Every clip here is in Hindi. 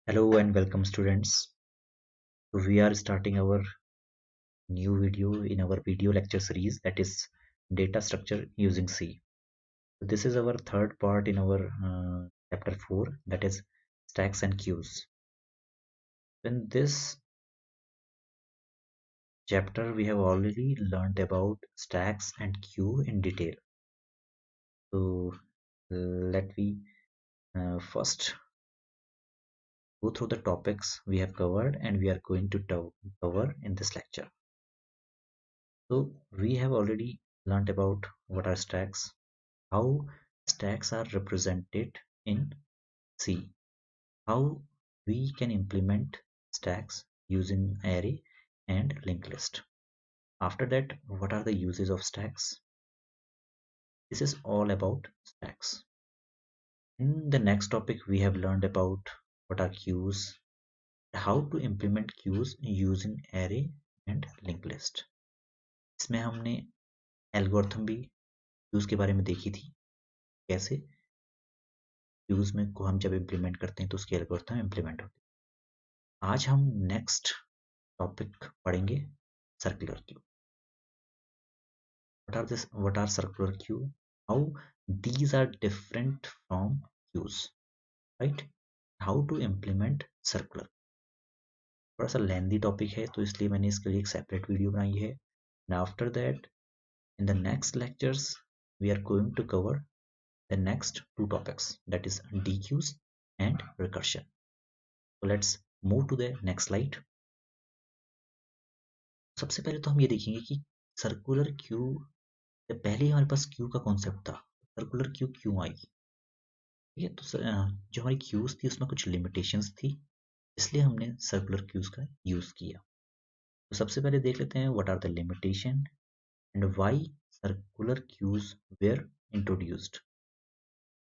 Hello and welcome students. We are starting our new video in our video lecture series, that is data structure using C. This is our third part in our chapter 4, that is stacks and queues. In this chapter we have already learned about stacks and queue in detail. So let me first go through the topics we have covered and we are going to cover in this lecture. So we have already learned about what are stacks, how stacks are represented in C, how we can implement stacks using array and linked list. After that, what are the uses of stacks? This is all about stacks. In the next topic, we have learned about what are queues, how to implement queues using array and linked list. इसमें हमने एल्गोरिथम भी queues के बारे में देखी थी, कैसे queues में को हम जब इम्प्लीमेंट करते हैं तो उसकी एल्गोरिथम इम्प्लीमेंट होती है। आज हम नेक्स्ट टॉपिक पढ़ेंगे circular queue. what are circular queue, how these are different from queues, right? how to implement circular। थोड़ा सा लेंदी टॉपिक है तो इसलिए मैंने इसके लिए एक सेपरेट वीडियो बनाई है। and after that in the next lectures we are going to cover the next two topics, that is dequeues and recursion। so let's move to the next slide। सबसे पहले तो हम ये देखेंगे कि सर्कुलर क्यू से पहले हमारे पास क्यू का कॉन्सेप्ट था, सर्कुलर क्यू क्यों आई। ठीक है, तो जो हमारी क्यूज थी उसमें कुछ लिमिटेशंस थी, इसलिए हमने सर्कुलर क्यूज का यूज किया। तो सबसे पहले देख लेते हैं what are the limitation and why circular queues were introduced.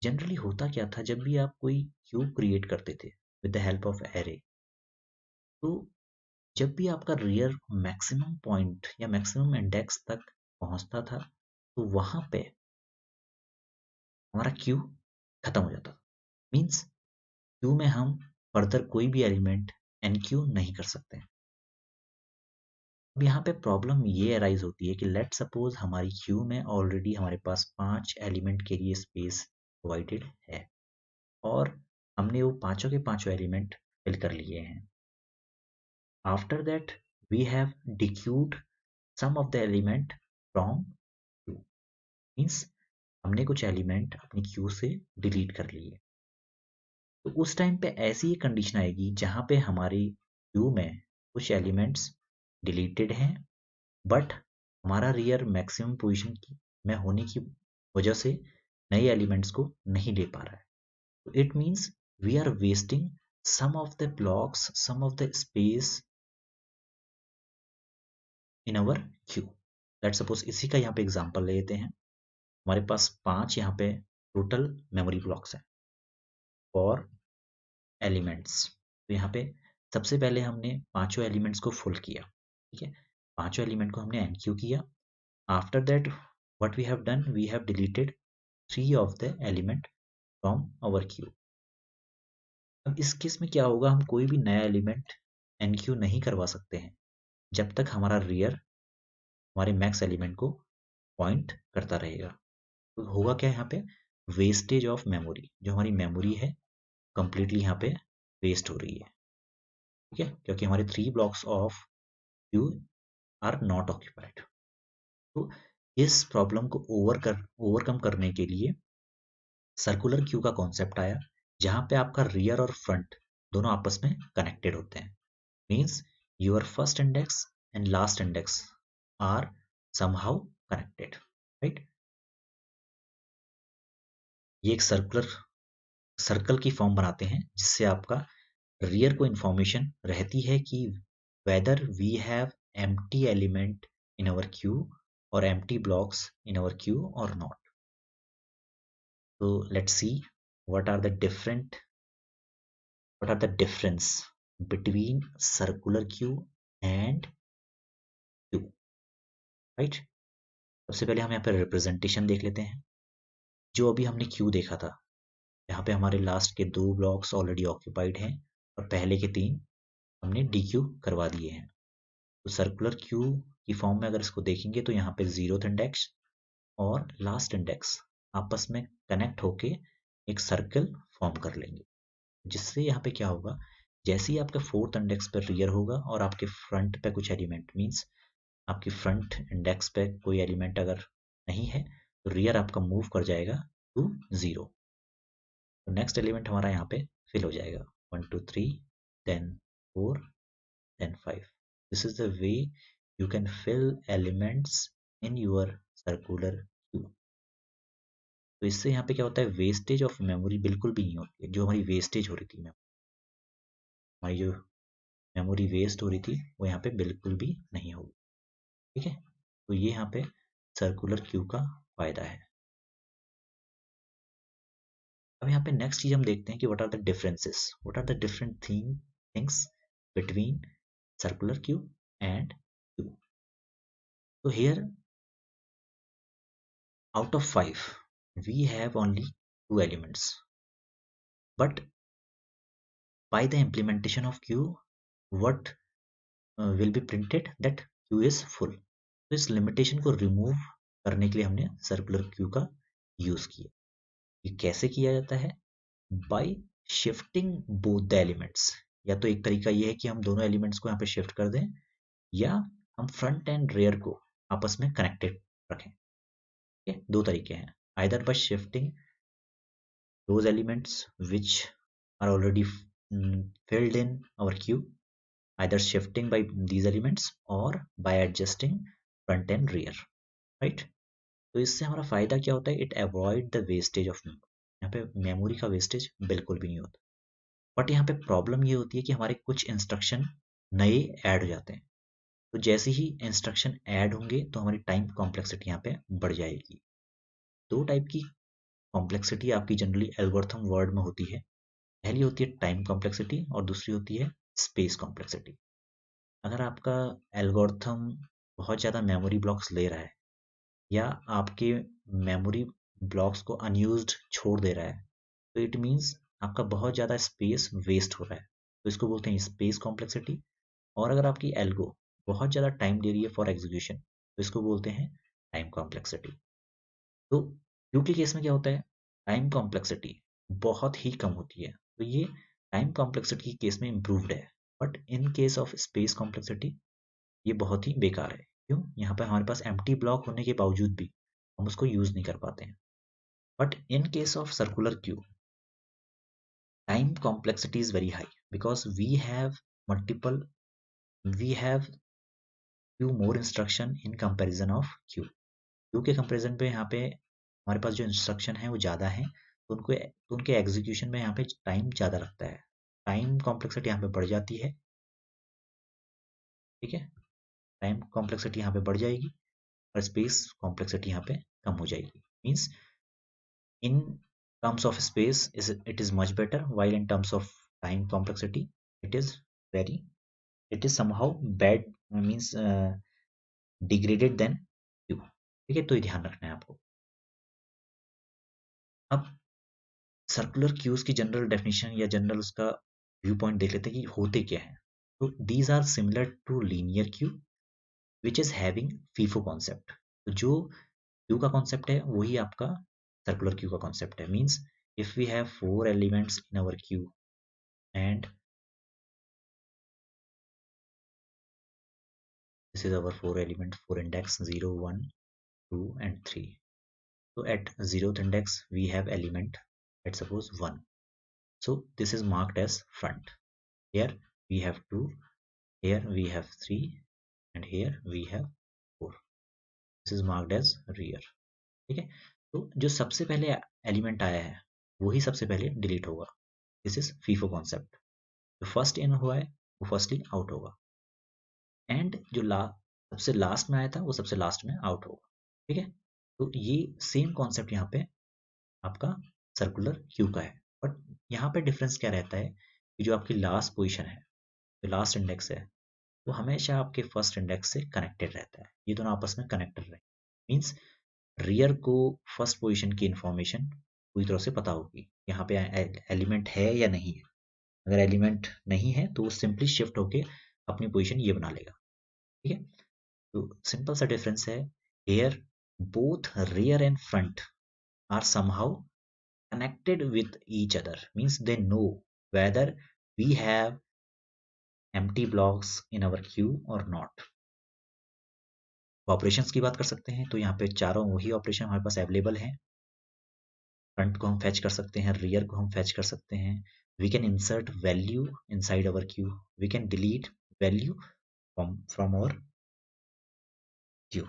Generally होता क्या था, जब भी आप कोई क्यू क्रिएट करते थे with the help of array, तो जब भी आपका रियर मैक्सिमम पॉइंट या मैक्सिमम इंडेक्स तक पहुंचता था तो वहां पे हमारा क्यू खत्म हो जाता था। मीन्स क्यू में हम फर्दर कोई भी एलिमेंट एनक्यू नहीं कर सकते। अब यहाँ पे प्रॉब्लम ये अराइज होती है कि लेट सपोज हमारी क्यू में ऑलरेडी हमारे पास 5 एलिमेंट के लिए स्पेस प्रोवाइडेड है और हमने वो पांचों के पांचों एलिमेंट फिल कर लिए हैं। After that we have dequeued some of the element from queue, means हमने कुछ एलिमेंट अपनी क्यू से डिलीट कर लिए। तो उस टाइम पे ऐसी कंडीशन आएगी जहां पे हमारी क्यू में कुछ एलिमेंट्स डिलीटेड हैं बट हमारा रियर मैक्सिमम पोजीशन में होने की वजह से नए एलिमेंट्स को नहीं ले पा रहा है। तो it means we are wasting some of the blocks, some of the space in our queue. Let suppose इसी का यहाँ पे एग्जांपल ले लेते हैं। हमारे पास 5 यहाँ पे टोटल मेमोरी ब्लॉक्स हैं फॉर एलिमेंट्स। तो यहाँ पे सबसे पहले हमने पांचों एलिमेंट्स को फुल किया। ठीक है, पांचों एलिमेंट को हमने एनक्यू किया। After that what we have done, we have deleted 3 of the element from our queue. अब इस केस में क्या होगा, हम कोई भी नया एलिमेंट एनक्यू नहीं करवा सकते हैं जब तक हमारा रियर हमारे मैक्स एलिमेंट को पॉइंट करता रहेगा। तो होगा क्या यहाँ पे, वेस्टेज ऑफ मेमोरी। जो हमारी मेमोरी है कंप्लीटली यहाँ पे वेस्ट हो रही है। ठीक है, क्योंकि हमारे 3 blocks of Q R not occupied. तो इस प्रॉब्लम को ओवरकम करने के लिए सर्कुलर क्यू का कॉन्सेप्ट आया, जहां पे आपका रियर और फ्रंट दोनों आपस में कनेक्टेड होते हैं। Means your first index and last index are somehow connected, right. ये एक सर्कल की फॉर्म बनाते हैं जिससे आपका रियर को इंफॉर्मेशन रहती है कि whether we have empty element in our queue or empty blocks in our queue or not। So let's see what are the difference between circular queue and queue, right। सबसे पहले हम यहाँ पे रिप्रेजेंटेशन देख लेते हैं। जो अभी हमने क्यू देखा था, यहाँ पे हमारे लास्ट के 2 ब्लॉक्स ऑलरेडी ऑक्यूपाइड हैं और पहले के 3 हमने DQ करवा दिए हैं। तो सर्कुलर क्यू की फॉर्म में अगर इसको देखेंगे तो यहाँ पे 0th इंडेक्स और लास्ट इंडेक्स आपस में कनेक्ट होके एक सर्कल फॉर्म कर लेंगे, जिससे यहाँ पे क्या होगा, जैसे ही आपका 4th इंडेक्स पर रियर होगा और आपके फ्रंट पे कुछ एलिमेंट मीन्स आपकी फ्रंट इंडेक्स पे कोई एलिमेंट अगर नहीं है तो रियर आपका मूव कर जाएगा टू 0। तो नेक्स्ट एलिमेंट हमारा यहाँ पे फिल हो जाएगा 1 2 3 then 4 then 5। This is the way you can fill elements in your circular queue. तो इससे यहाँ पे क्या होता है, वेस्टेज ऑफ मेमोरी बिल्कुल भी नहीं होती है। जो हमारी वेस्टेज हो रही थी, हमारी जो मेमोरी वेस्ट हो रही थी वो यहाँ पे बिल्कुल भी नहीं होगी। ठीक है, तो ये यहाँ पे सर्कुलर क्यू का फायदा है। अब यहाँ पे नेक्स्ट चीज हम देखते हैं कि what are the differences, what are the different things between circular queue and queue. तो here out of 5 we have only 2 elements, but by the implementation of q what will be printed that q is full। तो इस लिमिटेशन को रिमूव करने के लिए हमने सर्कुलर क्यू का यूज किया। ये कैसे किया जाता है, bye shifting both the elements. या तो एक तरीका ये है कि हम दोनों एलिमेंट्स को यहाँ पे शिफ्ट कर दें, या हम फ्रंट एंड रेयर को आपस में कनेक्टेड रखें। ये दो तरीके हैं, either bye shifting those elements which are already filled in our queue, either shifting by these elements or by adjusting front and rear, right। तो इससे हमारा फायदा क्या होता है, it avoid the wastage of memory. यहाँ पे मेमोरी का वेस्टेज बिल्कुल भी नहीं होता। बट यहाँ पे प्रॉब्लम ये होती है कि हमारे कुछ इंस्ट्रक्शन नए ऐड हो जाते हैं। तो जैसे ही इंस्ट्रक्शन ऐड होंगे तो हमारी टाइम कॉम्प्लेक्सिटी यहाँ पे बढ़ जाएगी। दो टाइप की कॉम्प्लेक्सिटी आपकी जनरली एल्गोरिथम वर्ड में होती है। पहली होती है टाइम कॉम्प्लेक्सिटी और दूसरी होती है स्पेस कॉम्प्लेक्सिटी। अगर आपका एल्गोरिथम बहुत ज़्यादा मेमोरी ब्लॉक्स ले रहा है या आपके मेमोरी ब्लॉक्स को अनयूज्ड छोड़ दे रहा है, तो इट मीन्स आपका बहुत ज़्यादा स्पेस वेस्ट हो रहा है, तो इसको बोलते हैं स्पेस कॉम्प्लेक्सिटी। और अगर आपकी एल्गो बहुत ज़्यादा टाइम ले रही है फॉर एग्जीक्यूशन, तो इसको बोलते हैं टाइम कॉम्प्लेक्सिटी। तो क्यू के केस में क्या होता है, टाइम कॉम्प्लेक्सिटी बहुत ही कम होती है, तो ये टाइम कॉम्प्लेक्सिटी के केस में इम्प्रूव्ड है। But in case of space complexity ये बहुत ही बेकार है। क्यों, यहाँ पर हमारे पास एम्प्टी ब्लॉक होने के बावजूद भी हम उसको यूज नहीं कर पाते हैं। But in case of circular queue time complexity is very high because we have few more instruction in comparison of queue। queue के कंपैरिजन पे यहाँ पे हमारे पास जो इंस्ट्रक्शन है वो ज़्यादा है, तो उनके एग्जीक्यूशन में यहाँ पे टाइम ज़्यादा लगता है। टाइम कॉम्प्लेक्सिटी यहाँ पे बढ़ जाती है। ठीक है, टाइम कॉम्प्लेक्सिटी यहाँ पे बढ़ जाएगी और स्पेस कॉम्प्लेक्सिटी यहाँ पे कम हो जाएगी। Means in terms of space it is much better, while in terms of time complexity it is somehow bad, means degraded than q। ठीक है, तो ये ध्यान रखना है आपको। अब सर्कुलर क्यूज की जनरल डेफिनेशन या जनरल उसका व्यू पॉइंट देख लेते हैं कि होते क्या है। तो these are similar to linear queue which is having FIFO concept. तो जो क्यू का कॉन्सेप्ट है वही आपका सर्कुलर क्यू का कॉन्सेप्ट है। Means if we have 4 elements in our queue and this is our 4 element, 4 index 0 1 2 and 3। so at 0th index we have element, let's suppose 1, so this is marked as front। here we have 2, here we have 3 and here we have 4, this is marked as rear। ठीक है, तो जो सबसे पहले एलिमेंट आया है वही सबसे पहले डिलीट होगा। This is FIFO concept. जो फर्स्ट इन हुआ है वो फर्स्टली आउट होगा, एंड जो सबसे लास्ट में आया था वो सबसे लास्ट में आउट होगा। ठीक है, तो ये सेम कॉन्सेप्ट यहाँ पे आपका सर्कुलर क्यू का है। बट यहाँ पे डिफरेंस क्या रहता है कि जो आपकी लास्ट पोजीशन है, जो लास्ट इंडेक्स है, वो हमेशा आपके फर्स्ट इंडेक्स से कनेक्टेड रहता है। ये दोनों आपस में कनेक्टेड रहे, मीन्स रियर को फर्स्ट पोजीशन की इंफॉर्मेशन पूरी तरह से पता होगी यहाँ पे एलिमेंट है या नहीं है। अगर एलिमेंट नहीं है तो वो सिंपली शिफ्ट होके अपनी पोजीशन ये बना लेगा, ठीक है। तो सिंपल सा डिफरेंस है here, both rear and front are somehow connected with each other, means they know whether we have empty blocks in our queue or not. Operations की बात कर सकते हैं, तो यहाँ पे चारों वही ऑपरेशन हमारे पास अवेलेबल हैं। फ्रंट को हम फैच कर सकते हैं, रियर को हम फैच कर सकते हैं, we can insert value inside our queue, we can delete value from our queue.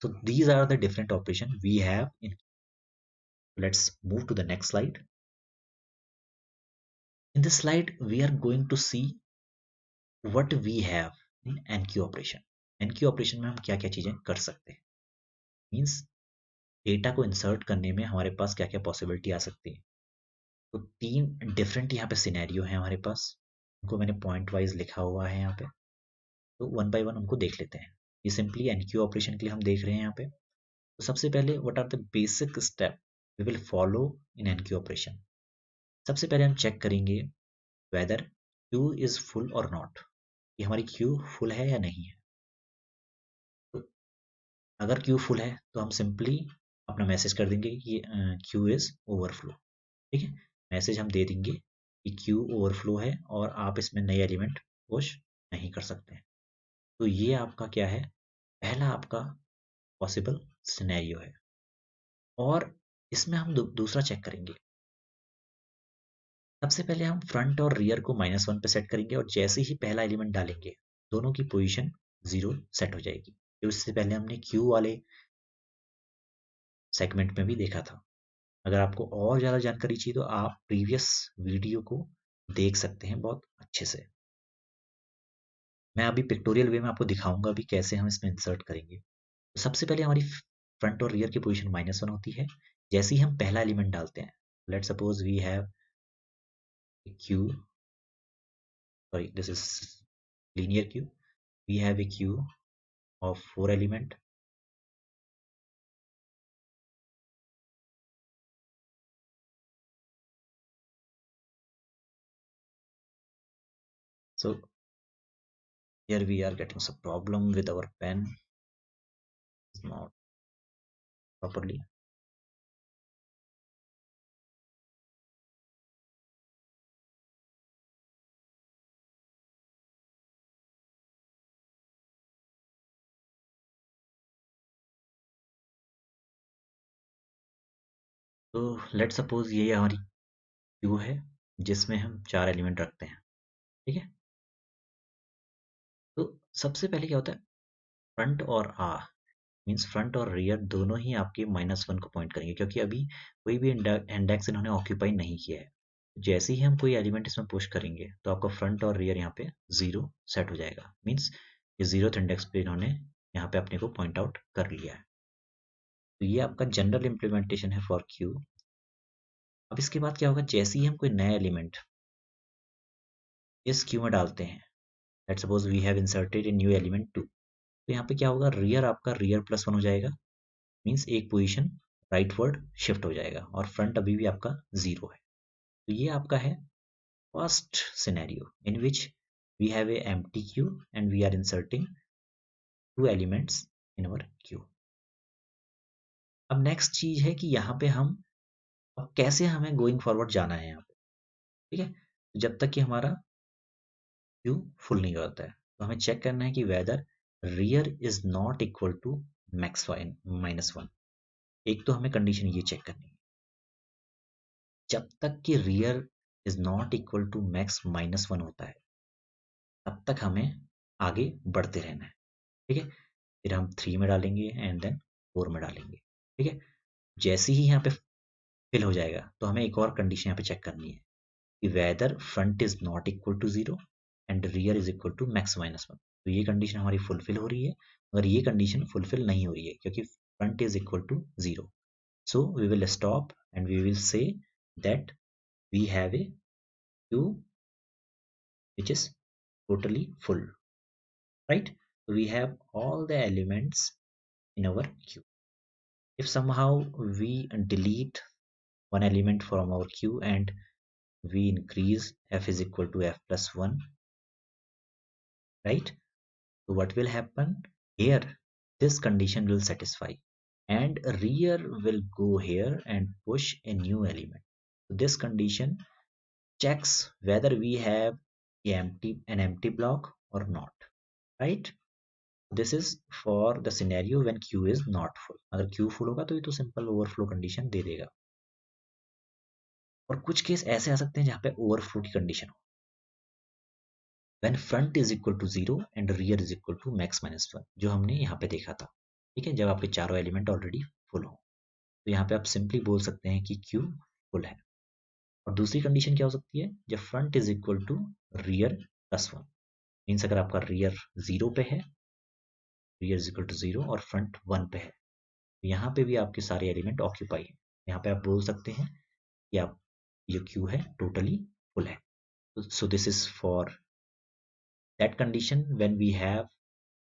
So these are the different operation we have in. Let's move to the next slide. In this slide we are going to see what we have in NQ operation. NQ operation में हम क्या क्या चीजें कर सकते हैं, मीन्स डेटा को इंसर्ट करने में हमारे पास क्या क्या पॉसिबिलिटी आ सकती है। तो तीन डिफरेंट यहाँ पे सिनेरियो है हमारे पास, उनको मैंने पॉइंट वाइज लिखा हुआ है यहाँ पे, तो वन बाय वन उनको देख लेते हैं। ये सिंपली एनक्यू ऑपरेशन के लिए हम देख रहे हैं यहाँ पे। तो सबसे पहले what are the basic step we will follow in enqueue operation. सबसे पहले हम चेक करेंगे वेदर क्यू इज फुल और नॉट, ये हमारी क्यू फुल है या नहीं है। तो अगर क्यू फुल है तो हम सिंपली अपना मैसेज कर देंगे कि क्यू इज ओवरफ्लो, ठीक है। मैसेज हम दे देंगे कि क्यू ओवरफ्लो है और आप इसमें नए एलिमेंट पुश नहीं कर सकते हैं। तो ये आपका क्या है, पहला आपका पॉसिबल सिनेरियो है। और इसमें हम दूसरा चेक करेंगे। सबसे पहले हम फ्रंट और रियर को -1 पे सेट करेंगे और जैसे ही पहला एलिमेंट डालेंगे दोनों की पोजीशन 0 सेट हो जाएगी। तो इससे पहले हमने क्यू वाले सेगमेंट में भी देखा था। अगर आपको और ज़्यादा जानकारी चाहिए तो आप प्रीवियस वीडियो को देख सकते हैं बहुत अच्छे से। मैं अभी पिक्टोरियल वे में आपको दिखाऊंगा भी कैसे हम इसमें इंसर्ट करेंगे। तो सबसे पहले हमारी फ्रंट और रियर की पोजीशन -1 होती है जैसे ही हम पहला एलिमेंट डालते हैं। Let suppose we have a queue, sorry this is linear queue, we have a queue of 4 element, so here we are getting some problem with our pen, it's not properly. तो लेट सपोज ये हमारी क्यू है जिसमें हम 4 एलिमेंट रखते हैं, ठीक है। तो सबसे पहले क्या होता है, फ्रंट और मीन्स फ्रंट और रियर दोनों ही आपके -1 को पॉइंट करेंगे क्योंकि अभी कोई भी इंडेक्स इन्होंने ऑक्यूपाई नहीं किया है। जैसे ही हम कोई एलिमेंट इसमें पुश करेंगे तो आपका फ्रंट और रियर यहाँ पे 0 सेट हो जाएगा, मीन्स ये 0th इंडेक्स पे इन्होंने यहाँ पे अपने को पॉइंट आउट कर लिया है। तो ये आपका जनरल इम्प्लीमेंटेशन है फॉर क्यू। अब इसके बाद क्या होगा, जैसे ही हम कोई नया एलिमेंट इस क्यू में डालते हैं, let's suppose we have inserted a new element 2, तो यहाँ पे क्या होगा, रियर आपका रियर +1 हो जाएगा, मीन्स एक पोजीशन राइटवर्ड शिफ्ट हो जाएगा और फ्रंट अभी भी आपका 0 है। तो ये आपका है first scenario in which we have a empty queue and we are inserting 2 elements in our queue. अब नेक्स्ट चीज है कि यहाँ पे हम अब कैसे हमें गोइंग फॉरवर्ड जाना है यहाँ पे, ठीक है। तो जब तक कि हमारा क्यू फुल नहीं होता है तो हमें चेक करना है कि whether rear is not equal to max -1। एक तो हमें कंडीशन ये चेक करनी है, जब तक कि rear is not equal to max -1 होता है तब तक हमें आगे बढ़ते रहना है, ठीक है। फिर हम 3 में डालेंगे एंड देन 4 में डालेंगे, ठीक है। जैसे ही यहाँ पे फिल हो जाएगा तो हमें एक और कंडीशन यहाँ पे चेक करनी है कि whether front is not equal to 0 and rear is equal to max -1। तो ये कंडीशन हमारी फुलफिल हो रही है, मगर ये कंडीशन फुलफिल नहीं हो रही है क्योंकि front is equal to 0। So we will stop and we will say that we have a queue which is totally full, right? We have all the elements in our queue. If somehow we delete one element from our queue and we increase f is equal to f plus 1, right? So what will happen here? This condition will satisfy and rear will go here and push a new element. So this condition checks whether we have an empty block or not, right? This is for the scenario when Q is not full. अगर Q full होगा तो ये तो सिंपल ओवरफ्लो कंडीशन दे देगा। और कुछ केस ऐसे आ सकते हैं जहाँ पे ओवरफ्लो की कंडीशन हो, when front is equal to 0 and rear is equal to max minus 1, जो हमने यहाँ पे देखा था, ठीक है, जब आपके चारों एलिमेंट ऑलरेडी फुल हो। तो यहाँ पे आप सिंपली बोल सकते हैं कि Q फुल है। और दूसरी कंडीशन क्या हो सकती है? जब front is equal to rear plus 1, means अगर आपका रियर 0 पे है, रियर इज इक्वल टू 0 और फ्रंट 1 पे है, तो यहाँ पे भी आपके सारे एलिमेंट ऑक्यूपाई है। यहाँ पे आप बोल सकते हैं कि आप जो Q है टोटली फुल है। So this is for that condition when we have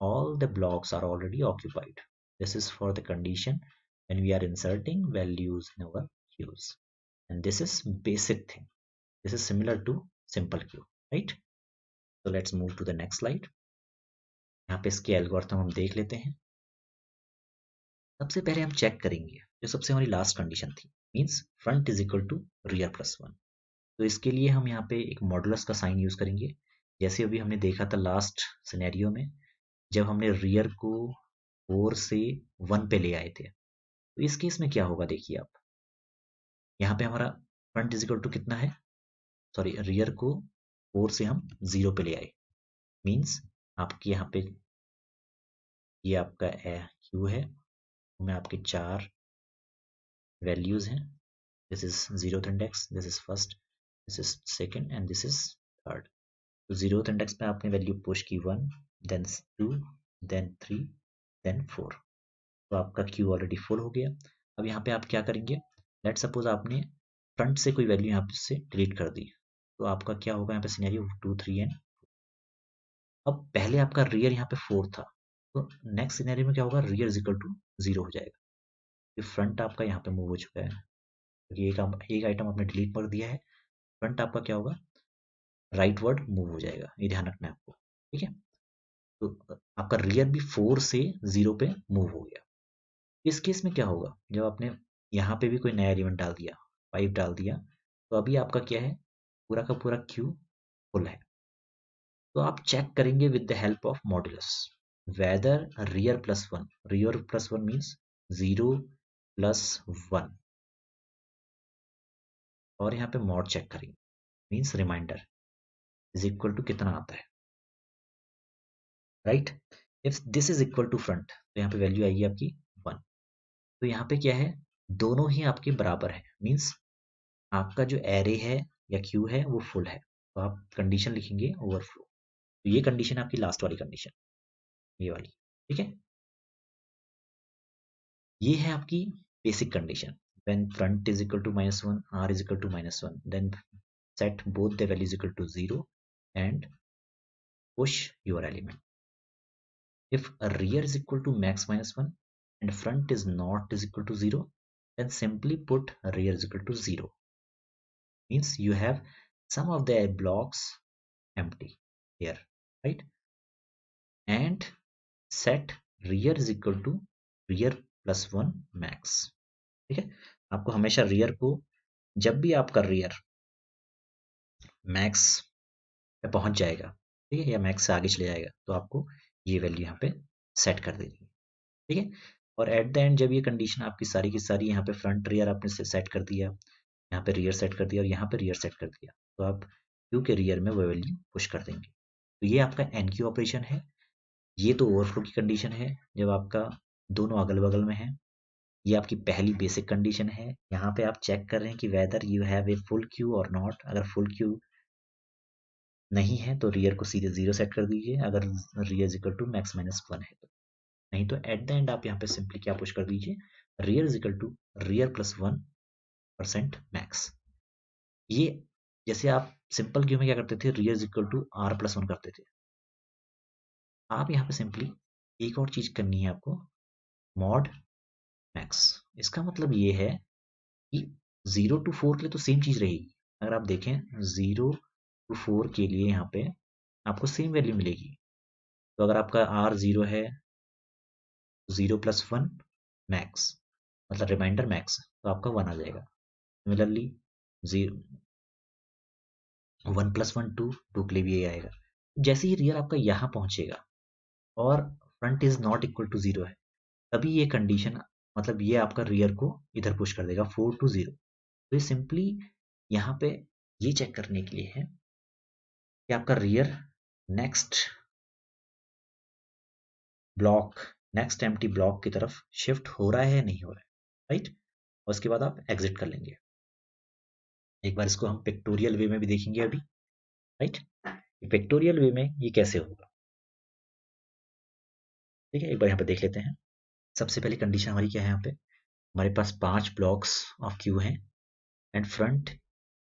all the blocks are already occupied. This is for the condition when we are inserting values in our queues. And this is basic thing. This is similar to simple queue, right? So let's move to the next slide. यहाँ पे इसके एल्गोरिथम हम देख लेते हैं। सबसे पहले हम चेक करेंगे जो सबसे हमारी लास्ट कंडीशन थी, means front is equal to rear plus 1। तो इसके लिए हम यहाँ पे एक मॉडुलस का साइन यूज करेंगे, जैसे अभी हमने देखा था लास्ट सिनेरियो में जब हमने रियर को 4 से 1 पे ले आए थे। तो इस केस में क्या होगा देखिए आप, यहाँ पे हमारा फ्रंट इज इक्वल टू कितना है, सॉरी रियर को 4 से हम 0 पे ले आए, मीन्स आपके यहाँ पे ये आपका क्यू है, में आपके 4 वैल्यूज हैं। This is 0th index, this is first, this is second and this is third. तो 0th इंडेक्स पे आपने वैल्यू पुश की 1, देन 2, देन 3, देन 4। तो आपका क्यू ऑलरेडी फुल हो गया। अब यहाँ पे आप क्या करेंगे, लेट सपोज आपने फ्रंट से कोई वैल्यू यहाँ से डिलीट कर दी, तो आपका क्या होगा यहाँ पे सिनेरियो 2, 3 एंड अब पहले आपका रियर यहाँ पे 4 था, तो नेक्स्ट सिनेरियो में क्या होगा, रियर इज इक्वल टू 0 हो जाएगा। ये फ्रंट आपका यहाँ पे मूव हो चुका है, क्योंकि एक आइटम आपने डिलीट कर दिया है, फ्रंट आपका क्या होगा, राइट वर्ड मूव हो जाएगा, ये ध्यान रखना है आपको, ठीक है। तो आपका रियर भी 4 से 0 पे मूव हो गया। इस केस में क्या होगा, जब आपने यहाँ पे भी कोई नया एलिमेंट डाल दिया, 5 डाल दिया, तो अभी आपका क्या है, पूरा का पूरा क्यू फुल है। तो आप चेक करेंगे with the help of modulus whether rear plus 1, rear plus 1 means 0 plus 1, और यहाँ पे मॉड चेक करेंगे, means remainder is equal to कितना आता है, right. If this is equal to front, तो यहाँ पे वैल्यू आएगी आपकी 1। तो यहाँ पे क्या है, दोनों ही आपके बराबर है, मीन्स आपका जो एरे है या क्यू है वो फुल है, तो आप कंडीशन लिखेंगे ओवरफ्लो। तो ये कंडीशन आपकी लास्ट वाली कंडीशन, ये वाली, ठीक है। ये है आपकी basic condition, when front is equal to -1, r is equal to -1, then set both the values equal to 0 and push your element. If rear is equal to max -1 and front is not is equal to 0, then simply put rear is equal to 0, means you have some of the blocks empty here, right? And set rear is equal to rear plus 1 max, ठीक है। आपको हमेशा रियर को, जब भी आपका रियर मैक्स पे पहुंच जाएगा, ठीक है, या मैक्स से आगे चले जाएगा, तो आपको ये वैल्यू यहाँ पे सेट कर देनी है, ठीक है। और एट द एंड जब ये कंडीशन आपकी सारी की सारी, यहाँ पे फ्रंट रियर आपने सेट कर दिया, यहाँ पे रियर सेट कर दिया और यहाँ पे रियर सेट कर दिया, तो आप क्यू के रियर में वो वैल्यू पुश कर देंगे। तो ये आपका एनक्यू ऑपरेशन है। ये तो ओवरफ्लो की कंडीशन है जब आपका दोनों अगल बगल में है। ये आपकी पहली बेसिक कंडीशन है। यहाँ पे आप चेक कर रहे हैं कि whether you have a full Q और नॉट। अगर फुल क्यू नहीं है तो रियर को सीधे 0 सेट कर दीजिए, अगर rear is equal to max minus 1 है तो। नहीं तो एट द एंड आप यहाँ पे सिंपली क्या पुश कर दीजिए, rear is equal to rear plus 1% max. ये जैसे आप सिंपल क्यू में क्या करते थे, rear is equal to r plus 1 करते थे। आप यहाँ पे सिंपली एक और चीज करनी है आपको, मॉड मैक्स। इसका मतलब ये है कि 0 to 4 के लिए तो सेम चीज रहेगी, अगर आप देखें 0 to 4 के लिए यहाँ पे आपको सेम वैल्यू मिलेगी। तो अगर आपका R 0 है, 0 + 1 मैक्स, मतलब रिमाइंडर मैक्स, तो आपका 1 आ जाएगा। सिमिलरली 1 + 1 2, 2 के लिए भी ये आएगा। जैसे ही रियर आपका यहाँ पहुंचेगा और front is not equal to 0 है, तभी ये कंडीशन, मतलब ये आपका रियर को इधर पुश कर देगा 4 to 0। तो ये सिंपली यहाँ पे ये चेक करने के लिए है कि आपका rear next block, next empty block की तरफ शिफ्ट हो रहा है या नहीं हो रहा है, राइट। और उसके बाद आप एग्जिट कर लेंगे। एक बार इसको हम पिक्टोरियल वे में भी देखेंगे अभी, राइट। पिक्टोरियल वे में ये कैसे होगा, ठीक है, एक बार यहाँ पे देख लेते हैं। सबसे पहली कंडीशन हमारी क्या है, यहाँ पे हमारे पास 5 ब्लॉक्स ऑफ क्यू हैं and front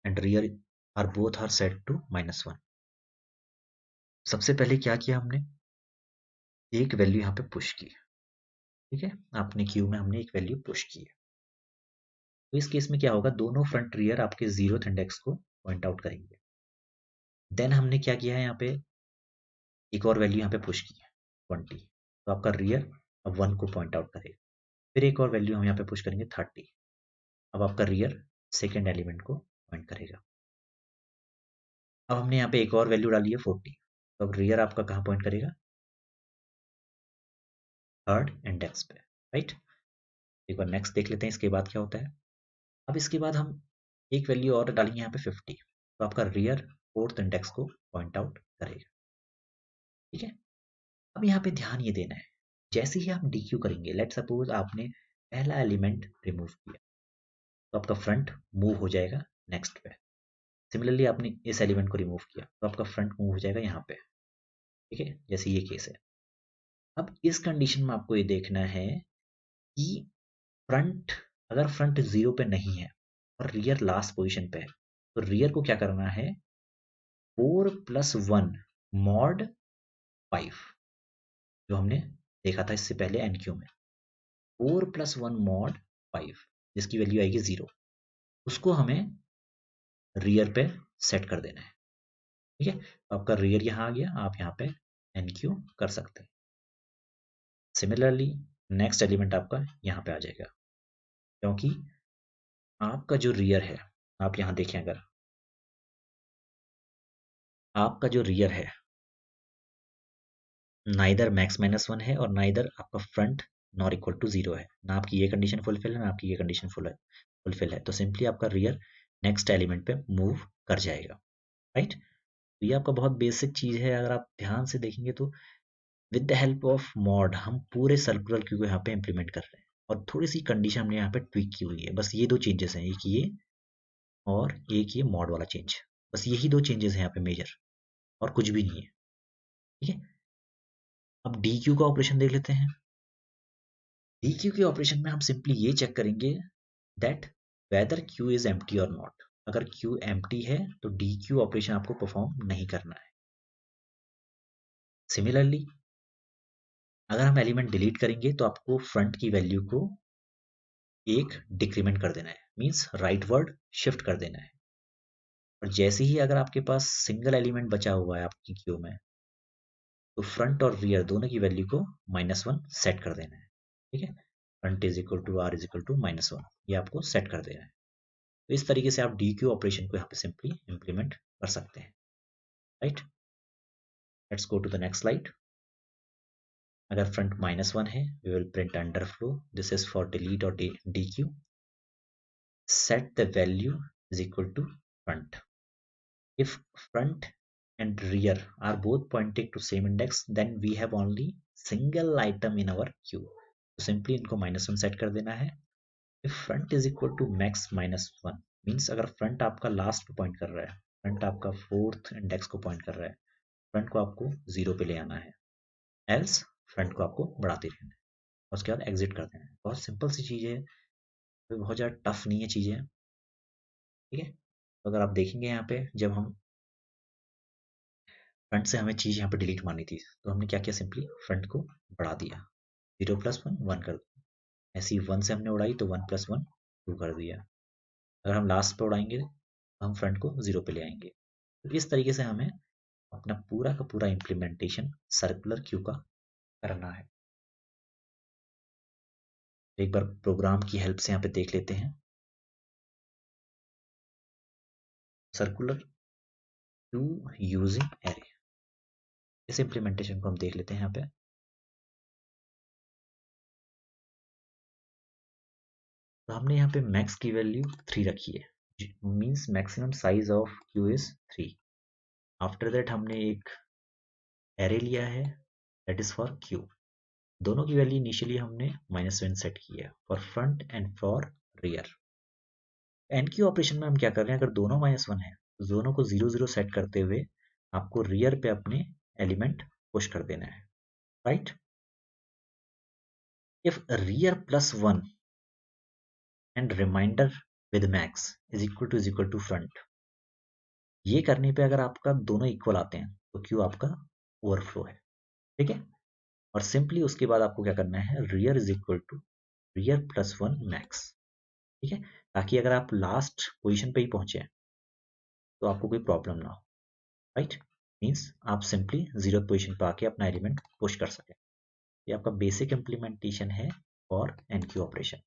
and rear are both are set to -1। सबसे पहले क्या किया हमने, एक वैल्यू यहाँ पे पुश की, ठीक है, अपने क्यू में हमने एक वैल्यू पुश की है। तो इस केस में क्या होगा, दोनों फ्रंट रियर आपके 0th इंडेक्स को पॉइंट आउट करेंगे। देन हमने क्या किया है, यहाँ पे एक और वैल्यू यहाँ पे पुश की है 20, तो आपका रियर अब 1 को पॉइंट आउट करेगा। फिर एक और वैल्यू हम यहाँ पे पुश करेंगे 30, अब आपका रियर सेकेंड एलिमेंट को पॉइंट करेगा। अब हमने यहाँ पे एक और वैल्यू डाली है 40, तो अब रियर आपका कहाँ पॉइंट करेगा, थर्ड इंडेक्स पे, राइट। एक बार नेक्स्ट देख लेते हैं इसके बाद क्या होता है। अब इसके बाद हम एक वैल्यू और डालेंगे यहाँ पे 50, तो आपका रियर फोर्थ इंडेक्स को पॉइंट आउट करेगा, ठीक है। अब यहाँ पे ध्यान ये देना है, जैसे ही आप DQ करेंगे, लेट सपोज आपने पहला एलिमेंट रिमूव किया, तो आपका फ्रंट मूव हो जाएगा नेक्स्ट पे। सिमिलरली आपने इस एलिमेंट को रिमूव किया, तो आपका फ्रंट मूव हो जाएगा यहाँ पे, ठीक है, जैसे ये केस है। अब इस कंडीशन में आपको ये देखना है कि फ्रंट, अगर फ्रंट 0 पे नहीं है और रियर लास्ट पोजीशन पे है, तो रियर को क्या करना है, 4 + 1 mod 5, जो हमने देखा था इससे पहले NQ में, 4 + 1 mod 5, जिसकी वैल्यू आएगी 0, उसको हमें रियर पे सेट कर देना है, ठीक है। आपका रियर यहाँ आ गया, आप यहाँ पे NQ कर सकते हैं। सिमिलरली नेक्स्ट एलिमेंट आपका यहाँ पे आ जाएगा, क्योंकि आपका जो रियर है, आप यहाँ देखें, अगर आपका जो रियर है नाइदर मैक्स -1 है और नाइदर आपका फ्रंट नॉट इक्वल टू 0 है, ना आपकी ये कंडीशन फुलफिल है, ना आपकी ये कंडीशन फुलफिल है, तो सिंपली आपका रियर नेक्स्ट एलिमेंट पे मूव कर जाएगा, राइट। तो ये आपका बहुत बेसिक चीज है। अगर आप ध्यान से देखेंगे तो with the help of mod हम पूरे सर्कुलर क्यू को यहाँ पे इम्प्लीमेंट कर रहे हैं, और थोड़ी सी कंडीशन हमने यहाँ पे ट्विक की हुई है, बस ये दो चेंजेस हैं, एक ये और एक ये मॉड वाला चेंज, बस यही दो चेंजेस हैं यहाँ पे मेजर, और कुछ भी नहीं है, ठीक है। अब DQ का ऑपरेशन देख लेते हैं। DQ के ऑपरेशन में हम सिंपली ये चेक करेंगे that whether Q is empty और नॉट। अगर Q एम्प्टी है तो DQ ऑपरेशन आपको परफॉर्म नहीं करना है। सिमिलरली अगर हम एलिमेंट डिलीट करेंगे तो आपको फ्रंट की वैल्यू को एक डिक्रीमेंट कर देना है, मीन्स राइटवर्ड शिफ्ट कर देना है। और जैसे ही अगर आपके पास सिंगल एलिमेंट बचा हुआ है आपकी क्यू में, तो फ्रंट और रियर दोनों की वैल्यू को -1 सेट कर देना है, ठीक है। Front is equal to R is equal to -1, ये आपको सेट कर देना है। तो इस तरीके से आप DQ ऑपरेशन को यहाँ पे सिंपली इंप्लीमेंट कर सकते हैं, right. Let's go to the next slide. अगर फ्रंट -1 है, we will print underflow, this is for delete और DQ। set the value is equal to front. If front and rear are both pointing to same index, then we have only single item in our queue. तो सिंपली इनको -1 सेट कर देना है। If front is equal to max -1 means अगर फ्रंट आपका लास्ट पे पॉइंट कर रहा है, फ्रंट आपका फोर्थ इंडेक्स को पॉइंट कर रहा है, फ्रंट को आपको 0 पे ले आना है, एल्स फ्रंट को आपको बढ़ाते रहना है, और उसके बाद एग्जिट कर देना है। बहुत सिंपल सी चीज़ है, बहुत ज़्यादा टफ नहीं है चीज़ें, ठीक है। तो अगर आप देखेंगे यहाँ पे, जब हम फ्रंट से हमें चीज़ यहाँ पे डिलीट मारनी थी, तो हमने क्या किया, सिंपली फ्रंट को बढ़ा दिया, 0 + 1 1 कर दिया। ऐसी 1 से हमने उड़ाई तो 1 + 1 2 कर दिया। अगर हम लास्ट पे उड़ाएंगे हम फ्रंट को 0 पे ले आएंगे। तो इस तरीके से हमें अपना पूरा का पूरा इम्प्लीमेंटेशन सर्कुलर क्यू का करना है। एक बार प्रोग्राम की हेल्प से यहाँ पे देख लेते हैं। सर्कुलर क्यू यूजिंग एरे, इस इम्प्लीमेंटेशन को हम देख लेते हैं यहाँ पे। तो हमने यहाँ पे मैक्स की वैल्यू 3 रखी है, means maximum size of Q is 3। After that हमने एक एरे लिया है दैट इज फॉर क्यू। दोनों की वैल्यू इनिशियली हमने -1 सेट की है for front and for rear. Enqueue operation में हम क्या कर रहे हैं, अगर दोनों -1 है तो दोनों को 0 0 सेट करते हुए आपको रियर पे अपने एलिमेंट पुश कर देना है, right. If rear +1 and remainder with max is equal to front, ये करने पे अगर आपका दोनों इक्वल आते हैं तो क्यू आपका ओवरफ्लो है, ठीक है। और सिंपली उसके बाद आपको क्या करना है, rear is equal to rear +1 max, ठीक है, ताकि अगर आप लास्ट पोजीशन पे ही पहुंचे तो आपको कोई प्रॉब्लम ना हो, राइट। मीन्स आप सिंपली 0th पोजीशन पे आके अपना एलिमेंट पुश कर सके। ये आपका बेसिक इम्प्लीमेंटेशन है for NQ operation.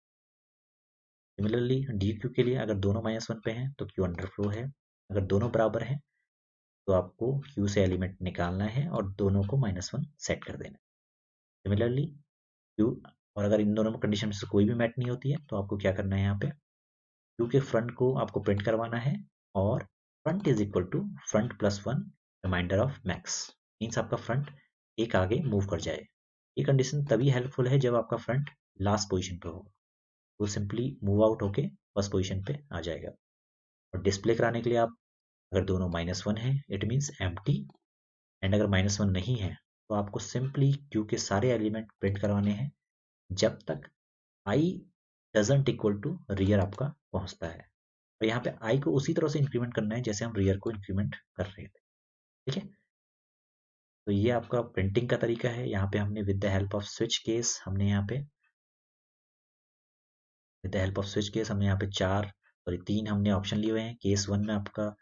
Similarly D Q के लिए अगर दोनों -1 पे हैं तो क्यू अंडरफ्लो है, अगर दोनों बराबर हैं तो आपको क्यू से एलिमेंट निकालना है और दोनों को -1 सेट कर देना है। सिमिलरली क्यू, और अगर इन दोनों कंडीशन से कोई भी मैच नहीं होती है तो आपको क्या करना है, यहाँ पे क्यू के फ्रंट को आपको प्रिंट करवाना है और front is equal to front +1 remainder of max, means आपका फ्रंट एक आगे मूव कर जाए। ये कंडीशन तभी हेल्पफुल है जब आपका फ्रंट लास्ट पोजीशन पे होगा, वो सिंपली मूव आउट होके फर्स्ट पोजीशन पे आ जाएगा। और डिस्प्ले कराने के लिए आप, अगर दोनों -1 है इट मीन्स एम्प्टी, एंड अगर -1 नहीं है तो आपको सिंपली क्यू के सारे एलिमेंट प्रिंट करवाने हैं जब तक I doesn't equal to rear आपका पहुंचता है। और यहाँ पे आई को उसी तरह से इंक्रीमेंट करना है जैसे हम रियर को इंक्रीमेंट कर रहे थे, ठीक है। तो ये आपका प्रिंटिंग का तरीका है। यहाँ पे हमने with the help off switch case, हमने यहाँ पे with the help off switch case हमने यहाँ पे 3 हमने ऑप्शन लिए हुए हैं। केस 1 में आपका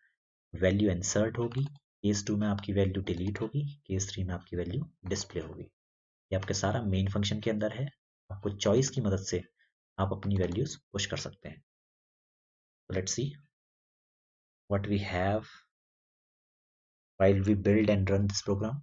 वैल्यू इंसर्ट होगी, केस 2 में आपकी वैल्यू डिलीट होगी, केस 3 में आपकी वैल्यू डिस्प्ले होगी। ये आपके सारा मेन फंक्शन के अंदर है। आपको चॉइस की मदद से आप अपनी वैल्यूज पुश कर सकते हैं। Let's see what we have while we build and run this program.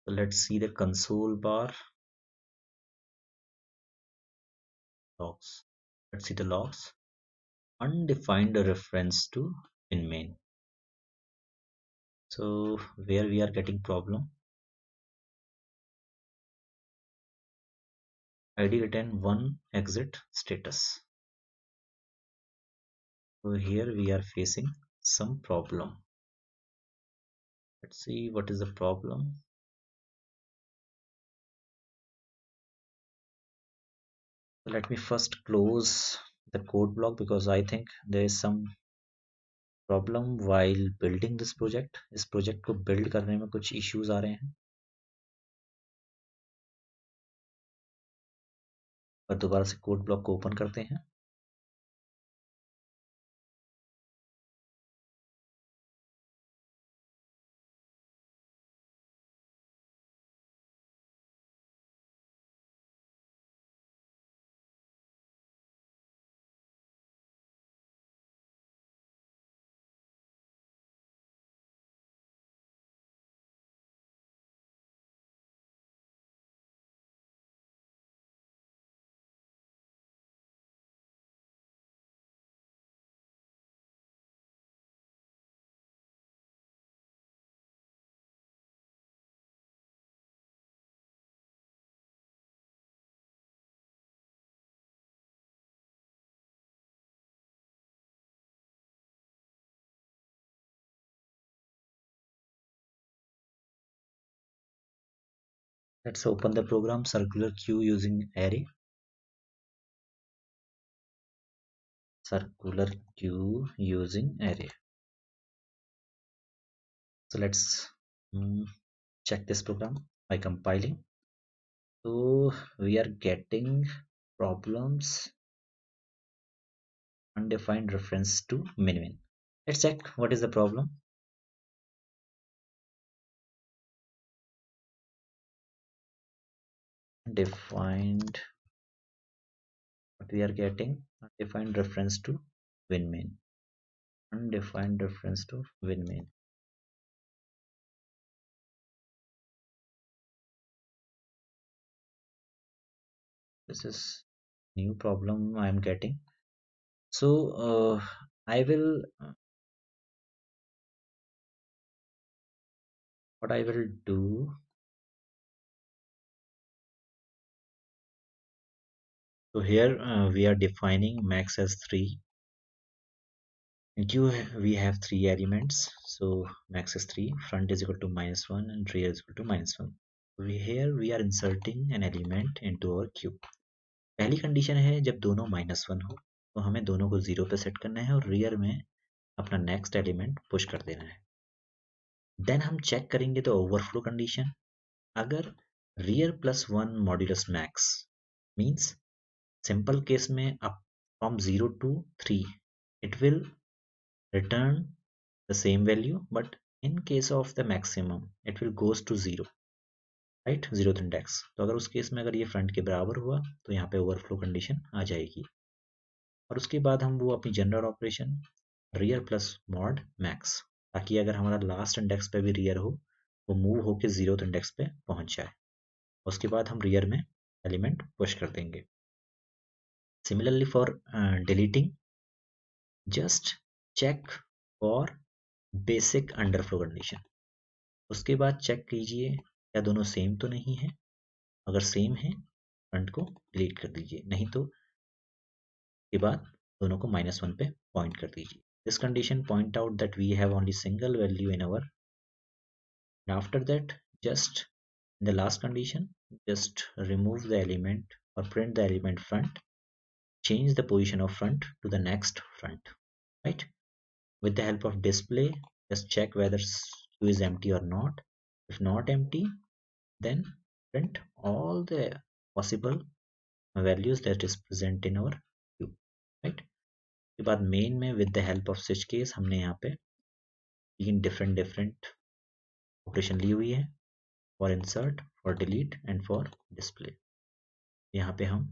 So let's see the console bar logs. Let's see the logs. Undefined reference to in main. So where we are getting problem. ID return 1 exit status. So here we are facing some problem. Let's see what is the problem. So let me first close the code block because I think there is some problem while building this project. इस प्रोजेक्ट को बिल्ड करने में कुछ इश्यूज आ रहे हैं। और दोबारा से कोड ब्लॉक को ओपन करते हैं। Let's open the program circular queue using array. circular queue using array. So let's check this program by compiling. So we are getting problems undefined reference to min. Let's check what is the problem. Defined, what we are getting, undefined reference to min. Undefined reference to min. This is new problem I am getting. So I will what I will do. So here we are defining max as 3. In Q we have 3 elements. So max is 3, front is equal to -1 and rear is equal to -1. Here we are inserting an element into our Q. पहली कंडीशन है जब दोनों -1 हो तो हमें दोनों को 0 पे सेट करना है और रियर में अपना नेक्स्ट एलिमेंट पुश कर देना है. देन हम चेक करेंगे तो ओवरफ्लो कंडीशन. अगर rear +1 modulus max means simple case में up from 0 to 3 it will return the same value, but in case of the maximum it will goes to 0, right, 0th index. तो अगर उस केस में अगर ये फ्रंट के बराबर हुआ तो यहाँ पे ओवरफ्लो कंडीशन आ जाएगी. और उसके बाद हम वो अपनी general operation rear plus mod max, ताकि अगर हमारा लास्ट इंडेक्स पे भी रियर हो वो मूव होके 0th इंडेक्स पे पहुंच जाए. उसके बाद हम रियर में एलिमेंट पुश कर देंगे. Similarly for deleting, just check for basic underflow condition. उसके बाद चेक कीजिए क्या दोनों सेम तो नहीं है. अगर सेम है फ्रंट को डिलीट कर दीजिए, नहीं तो के बाद दोनों को -1 पे पॉइंट कर दीजिए. This condition point out that we have only single value in our. After that just in the last condition just remove the element or print the element front, change the position of front to the next front, right? With the help of display just check whether queue is empty or not. If not empty, then print all the possible values that is present in our queue, right? के बाद मेन में with the help off switch case हमने यहाँ पे 3 डिफरेंट ऑपरेशन ली हुई है, for insert, for delete and for display. यहाँ पे हम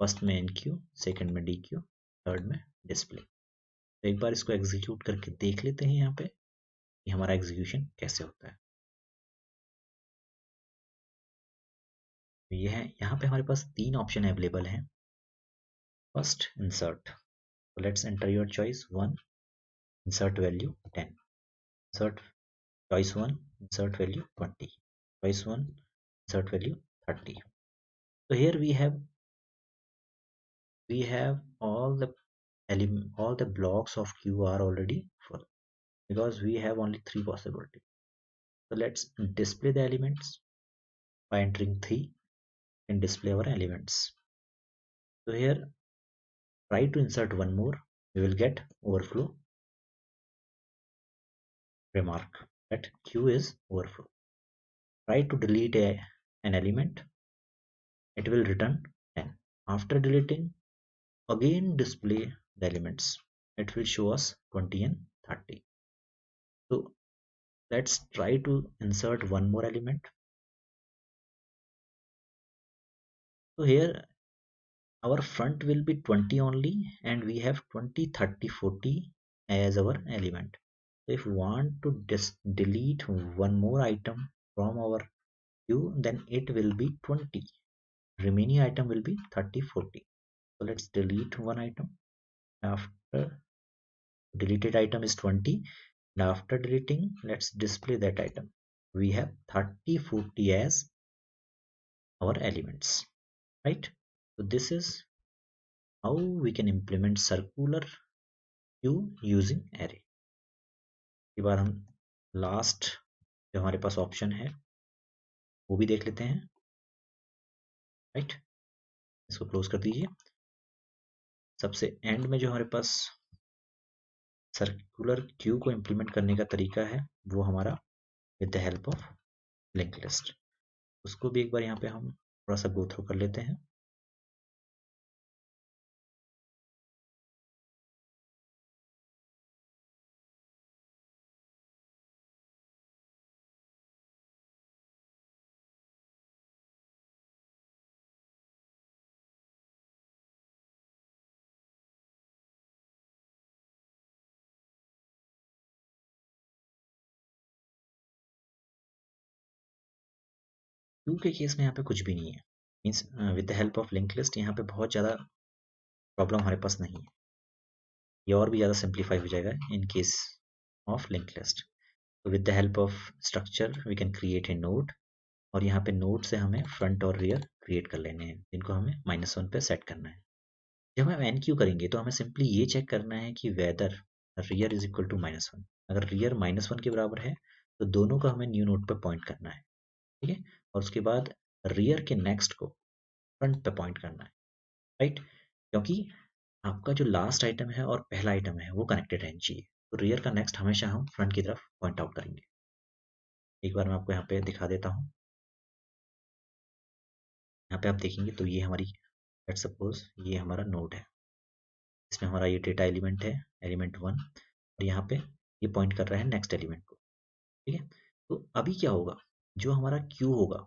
फर्स्ट में NQ, सेकंड में DQ, थर्ड में डिस्प्ले. तो एक बार इसको एग्जीक्यूट करके देख लेते हैं यहाँ पे कि हमारा एग्जीक्यूशन कैसे होता है. तो ये है, यहाँ पे हमारे पास 3 ऑप्शन अवेलेबल हैं. First insert. So let's enter your choice 1, insert value 10. Insert choice 1, insert value 20. Choice 1, insert value 30. So here we have all the blocks of Q are already full because we have only 3 possibilities. So let's display the elements by entering 3 and display our elements. So here try to insert one more, we will get overflow remark that Q is overflow. Try to delete an element, it will return 10. After deleting, again display the elements, it will show us 20 and 30. So let's try to insert one more element. So here our front will be 20 only and we have 20, 30, 40 as our element. So if we want to delete one more item from our queue, then it will be 20. Remaining item will be 30, 40. So let's delete one item. After deleted item is 20, and after deleting let's display that item. We have 30, 40 as our elements, right? So this is how we can implement circular queue using array. एक बार हम लास्ट जो हमारे पास ऑप्शन है वो भी देख लेते हैं, राइट? इसको क्लोज कर दीजिए. सबसे एंड में जो हमारे पास सर्कुलर क्यू को इम्प्लीमेंट करने का तरीका है वो हमारा with the help of link list. उसको भी एक बार यहाँ पे हम थोड़ा सा गो थ्रू कर लेते हैं। क्यू के केस में यहाँ पे कुछ भी नहीं है, means with the help of link list यहाँ पे बहुत ज़्यादा प्रॉब्लम हमारे पास नहीं है, ये और भी ज़्यादा सिंप्लीफाई हो जाएगा in case of link list. तो with the help of structure we can create a node, और यहाँ पे नोड से हमें फ्रंट और रियर क्रिएट कर लेने हैं, जिनको हमें -1 पे सेट करना है। जब हम एन क्यू करेंगे तो हमें सिंपली ये चेक करना है कि whether rear is equal to -1। अगर रियर -1 के बराबर है तो दोनों का हमें न्यू नोड पे पॉइंट करना है, ठीक है। और उसके बाद रियर के नेक्स्ट को फ्रंट पे पॉइंट करना है, राइट, क्योंकि आपका जो लास्ट आइटम है और पहला आइटम है वो कनेक्टेड रहनी चाहिए। तो रियर का नेक्स्ट हमेशा हम फ्रंट की तरफ पॉइंट आउट करेंगे। एक बार मैं आपको यहाँ पे दिखा देता हूँ। यहाँ पे आप देखेंगे तो ये हमारी, लेट्स सपोज ये हमारा नोड है, इसमें हमारा ये डेटा एलिमेंट है, एलिमेंट 1, और यहाँ पे ये पॉइंट कर रहा है नेक्स्ट एलिमेंट को, ठीक है। तो अभी क्या होगा, जो हमारा क्यू होगा,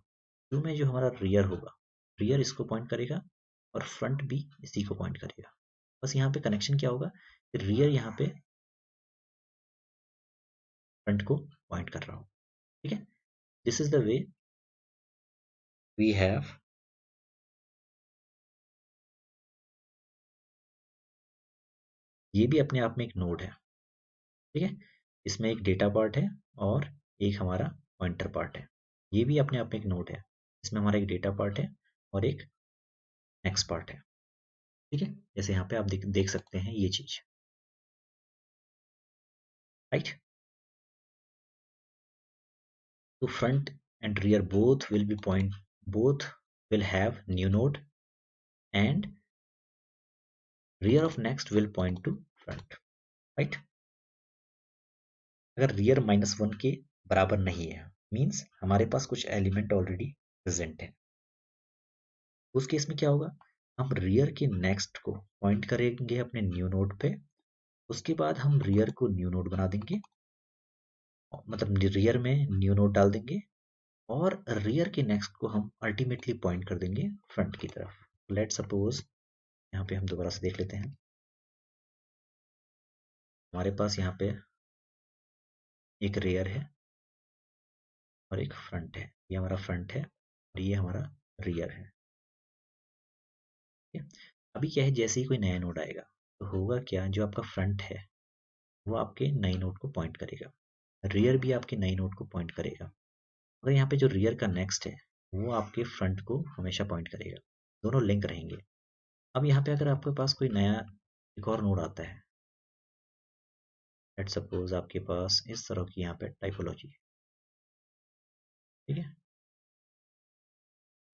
क्यू में जो हमारा रियर होगा, रियर इसको पॉइंट करेगा और फ्रंट भी इसी को पॉइंट करेगा। बस यहाँ पे कनेक्शन क्या होगा कि रियर यहाँ पे फ्रंट को पॉइंट कर रहा हो, ठीक है। This is the way we have, ये भी अपने आप में एक नोड है, ठीक है। इसमें एक डेटा पार्ट है और एक हमारा पॉइंटर पार्ट है। ये भी अपने आप में एक नोड है, इसमें हमारा एक डेटा पार्ट है और एक नेक्स्ट पार्ट है, ठीक है। जैसे यहाँ पे आप देख सकते हैं ये चीज, राइट। तो front and rear both will have new node, and rear of next will point to front, right। अगर rear -1 के बराबर नहीं है, मीन्स हमारे पास कुछ एलिमेंट ऑलरेडी प्रेजेंट है, उस केस में क्या होगा, हम रियर के नेक्स्ट को पॉइंट करेंगे अपने न्यू नोड पे, उसके बाद हम रियर को न्यू नोड बना देंगे, मतलब रियर में न्यू नोड डाल देंगे, और रियर के नेक्स्ट को हम अल्टीमेटली पॉइंट कर देंगे फ्रंट की तरफ। लेट सपोज यहाँ पे हम दोबारा से देख लेते हैं, हमारे पास यहाँ पे एक रेयर है और एक फ्रंट है, ये हमारा फ्रंट है और ये हमारा रियर है, ठीक है। अभी क्या है, जैसे ही कोई नया नोड आएगा तो होगा क्या, जो आपका फ्रंट है वो आपके नए नोड को पॉइंट करेगा, रियर भी आपके नए नोड को पॉइंट करेगा, और यहाँ पे जो रियर का नेक्स्ट है वो आपके फ्रंट को हमेशा पॉइंट करेगा, दोनों लिंक रहेंगे। अब यहाँ पे अगर आपके पास कोई नया एक और नोड आता है, लेट सपोज आपके पास इस तरह की यहाँ पे टाइपोलॉजी है, ठीक है,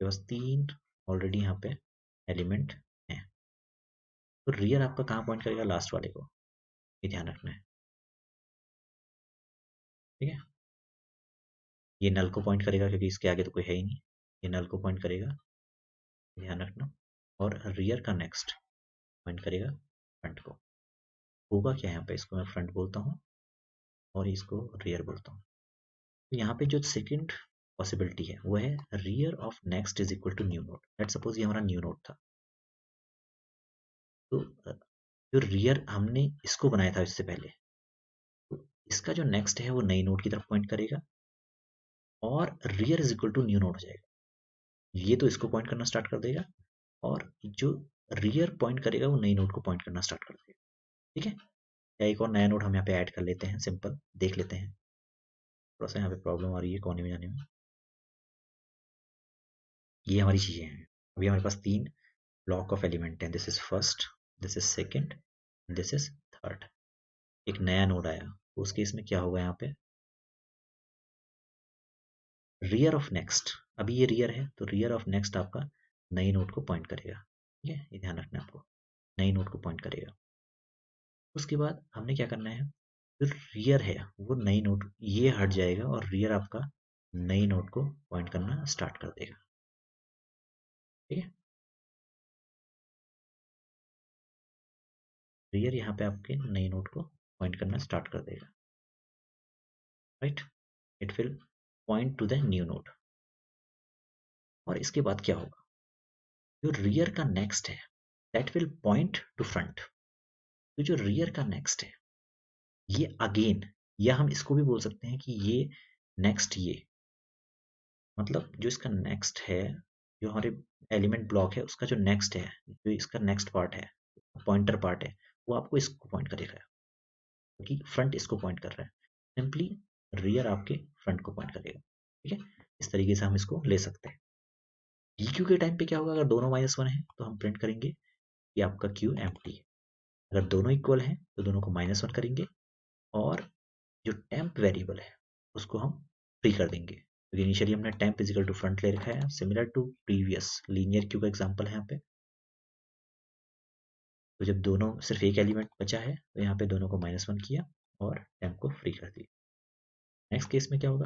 बस 3 ऑलरेडी यहाँ पे एलिमेंट हैं, तो रियर आपका कहाँ पॉइंट करेगा, लास्ट वाले को, ये ध्यान रखना है, ठीक है। ये नल को पॉइंट करेगा क्योंकि इसके आगे तो कोई है ही नहीं, ये नल को पॉइंट करेगा, ध्यान रखना। और रियर का नेक्स्ट पॉइंट करेगा फ्रंट को। होगा क्या यहाँ पे, इसको मैं फ्रंट बोलता हूँ और इसको रियर बोलता हूँ। तो यहाँ पे जो सेकंड पॉसिबिलिटी है वो है rear of next is equal to new node. Let suppose ये हमारा न्यू नोड था, तो जो रियर हमने इसको बनाया था इससे पहले, तो इसका जो नेक्स्ट है वो नई नोड की तरफ पॉइंट करेगा और rear is equal to new node हो जाएगा, ये तो इसको पॉइंट करना स्टार्ट कर देगा और जो रियर पॉइंट करेगा वो नई नोड को पॉइंट करना स्टार्ट कर देगा, ठीक है। या एक और नया नोड हम यहाँ पे ऐड कर लेते हैं, सिंपल देख लेते हैं, थोड़ा सा यहाँ पे प्रॉब्लम आ रही है कोने में जाने में। ये हमारी चीजें हैं, अभी हमारे पास 3 ब्लॉक ऑफ एलिमेंट हैं, this is first, this is second, this is third. एक नया नोड आया तो उस केस में क्या होगा, यहाँ पे रियर ऑफ नेक्स्ट, अभी ये रियर है तो रियर ऑफ नेक्स्ट आपका नई नोड को पॉइंट करेगा, ठीक है, ये ध्यान रखना है आपको। नई नोड को पॉइंट करेगा। उसके बाद हमने क्या करना है, जो रियर है वो नई नोड ये हट जाएगा और रियर आपका नई नोड को पॉइंट करना स्टार्ट कर देगा। ठीक है, रियर यहाँ पे आपके नई नोड को पॉइंट करना स्टार्ट कर देगा। Right, it will point two the new node. और इसके बाद क्या होगा, जो रियर का नेक्स्ट है that will point two front. तो जो रियर का नेक्स्ट है ये अगेन, या हम इसको भी बोल सकते हैं कि ये नेक्स्ट, ये मतलब जो इसका नेक्स्ट है, जो हमारे एलिमेंट ब्लॉक है उसका जो नेक्स्ट है, जो इसका नेक्स्ट पार्ट है, पॉइंटर पार्ट है, वो आपको इसको पॉइंट करेगा, क्योंकि फ्रंट इसको पॉइंट कर रहा है। सिंपली रियर आपके फ्रंट को पॉइंट करेगा। ठीक है, इस तरीके से हम इसको ले सकते हैं। DQ के टाइम पे क्या होगा, अगर दोनों -1 है तो हम प्रिंट करेंगे कि आपका Q एम्प्टी है। अगर दोनों इक्वल हैं तो दोनों को -1 करेंगे और जो टेम्प वेरिएबल है उसको हम फ्री कर देंगे, क्योंकि इनिशियली हमने टेम्प इजिकल टू फ्रंट ले रखा है, similar to previous linear queue का एग्जांपल है यहाँ पे। तो जब दोनों सिर्फ एक एलिमेंट बचा है तो यहाँ पे दोनों को -1 किया और टेम्प को फ्री कर दिया। नेक्स्ट केस में क्या होगा,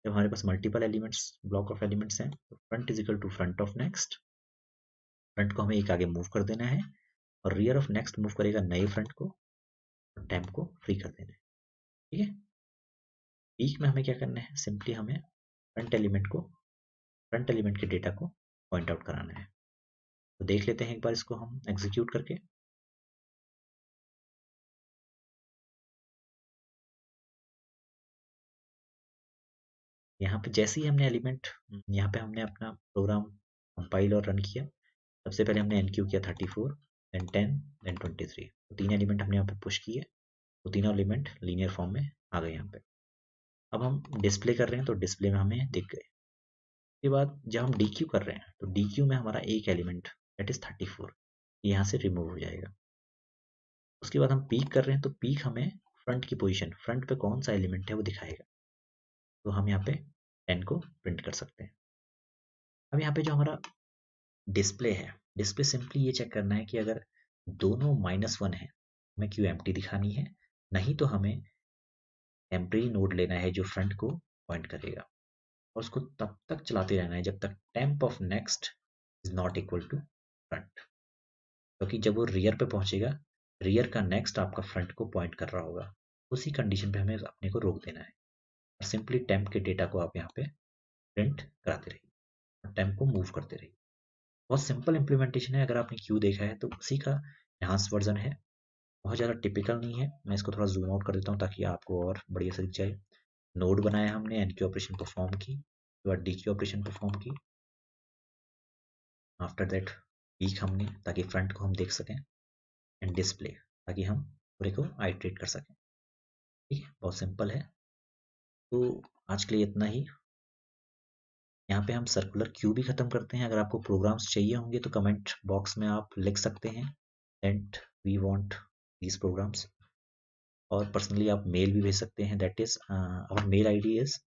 जब हमारे पास multiple elements, block of elements हैं, तो front is equal to front of next, front को हमें एक आगे मूव कर देना है और रियर ऑफ नेक्स्ट मूव करेगा नए फ्रंट को और टेम्प को फ्री कर देना है। ठीक है, पीक में हमें क्या करना है, सिंपली हमें फ्रंट एलिमेंट के डेटा को पॉइंट आउट कराना है। तो देख लेते हैं एक बार इसको हम एग्जीक्यूट करके। यहाँ पे जैसे ही हमने एलिमेंट, यहाँ पे हमने अपना प्रोग्राम कंपाइल और रन किया, सबसे पहले हमने एनक्यू किया 34, देन 10, देन 23। तो 3 एलिमेंट हमने यहाँ पे पुश किए, तो तीनों एलिमेंट लीनियर फॉर्म में आ गए यहाँ पे। अब हम डिस्प्ले कर रहे हैं तो डिस्प्ले में हमें दिख गए। उसके बाद जब हम DQ कर रहे हैं तो DQ में हमारा एक एलिमेंट दैट इज 34 यहाँ से रिमूव हो जाएगा। उसके बाद हम पीक कर रहे हैं तो पीक हमें फ्रंट की पोजीशन, फ्रंट पे कौन सा एलिमेंट है वो दिखाएगा। तो हम यहाँ पे 10 को प्रिंट कर सकते हैं। अब यहाँ पे जो हमारा डिस्प्ले है, डिस्प्ले सिंपली ये चेक करना है कि अगर दोनों -1 है हमें क्यू एम्प्टी दिखानी है, नहीं तो हमें टेम्परेरी नोड लेना है जो फ्रंट को पॉइंट करेगा और उसको तब तक चलाते रहना है जब तक temp of next is not equal to front. क्योंकि जब वो रियर पे पहुंचेगा, रियर का नेक्स्ट आपका फ्रंट को पॉइंट कर रहा होगा, उसी कंडीशन पे हमें अपने को रोक देना है और सिंपली टेम्प के डेटा को आप यहाँ पे प्रिंट कराते रहिए और टेम्प को मूव करते रहिए। बहुत सिंपल इम्प्लीमेंटेशन है। अगर आपने क्यू देखा है तो उसी का एनहांस वर्जन है, बहुत ज़्यादा टिपिकल नहीं है। मैं इसको थोड़ा जूम आउट कर देता हूँ ताकि आपको और बढ़िया से दिख जाए। नोड बनाया हमने, एनक्यू ऑपरेशन परफॉर्म की, उसके बाद डीक्यू ऑपरेशन परफॉर्म की, आफ्टर दैट पीक हमने ताकि फ्रंट को हम देख सकें, एंड डिस्प्ले ताकि हम पूरे को आइट्रेट कर सकें। ठीक है, बहुत सिंपल है। तो आज के लिए इतना ही। यहाँ पे हम सर्कुलर क्यू भी खत्म करते हैं। अगर आपको प्रोग्राम्स चाहिए होंगे तो कमेंट बॉक्स में आप लिख सकते हैं and we want these programs, और पर्सनली आप मेल भी भेज सकते हैं। That is our mail ID is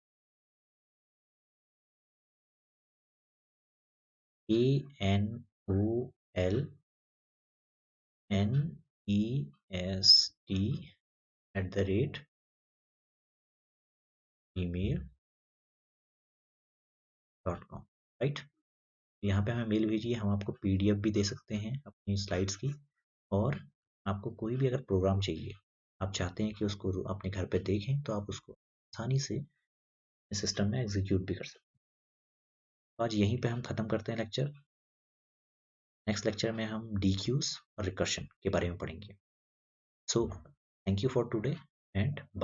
ANOLNEST@gmail.com, right. यहाँ पे हमें मेल भेजिए, हम आपको PDF भी दे सकते हैं अपनी स्लाइड्स की, और आपको कोई भी अगर प्रोग्राम चाहिए, आप चाहते हैं कि उसको अपने घर पे देखें, तो आप उसको आसानी से सिस्टम में एग्जीक्यूट भी कर सकते हैं। तो आज यहीं पे हम ख़त्म करते हैं लेक्चर। नेक्स्ट लेक्चर में हम DQs और रिकर्शन के बारे में पढ़ेंगे। So thank you for today and bye.